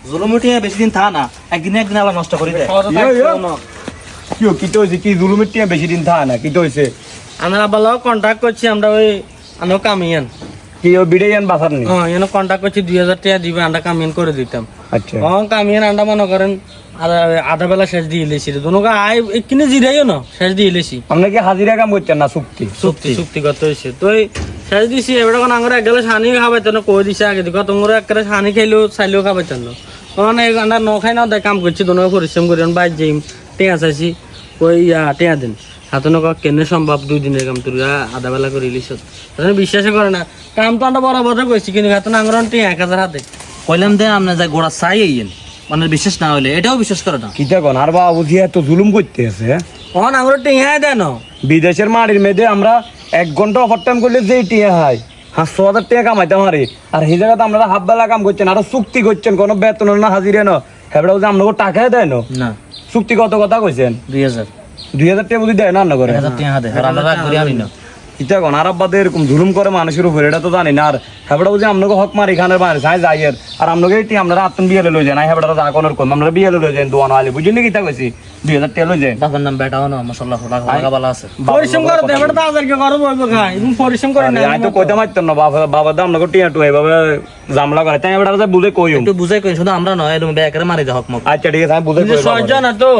জুলুমিটিয়া বেশি দিন থা না, একদিন একদিন আবার নষ্ট করে দেয়। কি তো হয়েছে, কি জুলুমের টিয়া বেশি দিন থা না, কি তো হয়েছে? আমরা আবার কন্ট্যাক্ট করছি, আমরা ওই আনো কামিয়ান কি ও বিড়াইয়ান বাসার নেই? হ্যাঁ এনে কন্ট্যাক্ট করছি 2000 টাকা দিবে, আমরা কামিয়ান করে দিতাম। আচ্ছা কামিয়ান আমরা মনে করেন আধা বেলা শেষ দিয়ে এলেছি, দোনোকে আয় কিনে জিরাইও না, শেষ দিয়ে এলেছি। আপনি কি হাজিরা কাম করছেন না চুক্তি? চুক্তিগত হয়েছে তো এই শেষ দিছি। এবার কোন আঙুরে এক গেলে সানি খাবাইতেন কই দিছে আগে দিকে, তোমরা একটা সানি খাইলেও চাইলেও খাবাইতেন না। তখন এই গান্ডা ন খাই না দেয় কাম করছি, দোনো পরিশ্রম করি বাইর যাই টেয়া চাইছি ওই টেয়া দিন হাতে নকা কেনে সম্ভব 2 দিনের কাম তুই আধা বেলা করে ইলিশ বিশ্বাসই করে না। কাম তো আমরা বরাবর করছি, কিন্তু হাতে আঙুর টেয়া 1000 হাতে কইলাম দে আপনি যা গোড়া চাই আইয়েন, মানে বিশ্বাস না হইলে এটাও বিশ্বাস করে না। কি দেখুন আর বাবা বুঝি এত জুলুম করতে আছে। তখন আঙুর টেয়া দেয় না। বিদেশের মাটির মেয়েদের আমরা 1 ঘন্টা ওভার টাইম করলে যেই টিয়া হয় 500,000 টাকা কামাইতে পারি, আর সেই জায়গাতে আমরা হাফ বেলা কাম করছেন, আরো চুক্তি করছেন, কোনো বেতন না হাজিরা না, হেবড়া বলছে আপনাকে টাকা দেয় না। না চুক্তি কত কথা কইছেন? 2000 টাকা বুঝি দেয় না করে। 1000 টাকা হাতে আর আমরা রাগ করি আনি না। এটা কোন আরবাদে এরকম জুলুম করে মানুষের উপর, এটা তো জানি না। আর হেবড়া বুঝি আপনাকে হক মারি খানের বাইরে চাই যাই আর আপনাকে এটি আমরা আত্ম বিয়ে লই যান, হেবড়া যা কোনের কোন আমরা বিয়ে লই যান দোয়ান আলি বুঝিনি কিতা কইছি 2000 টাকা লই যান। বাবার নাম বেটাও না, মাশাআল্লাহ লাগা ভালো আছে। পরিশ্রম করে দেবে তো আজকে করে বলবো খাই, এবং পরিশ্রম করে না। আমি তো কইতে মারতেন না বাবা দাম আপনাকে টিয়া টু এভাবে জামলা করে, তাই হেবড়া বুঝে কইম। একটু বুঝাই কই, শুধু আমরা নয় এরকম ব্যাকরে মারি দে হক মক। আচ্ছা ঠিক আছে আমি বুঝে কই। সহ্য না তো।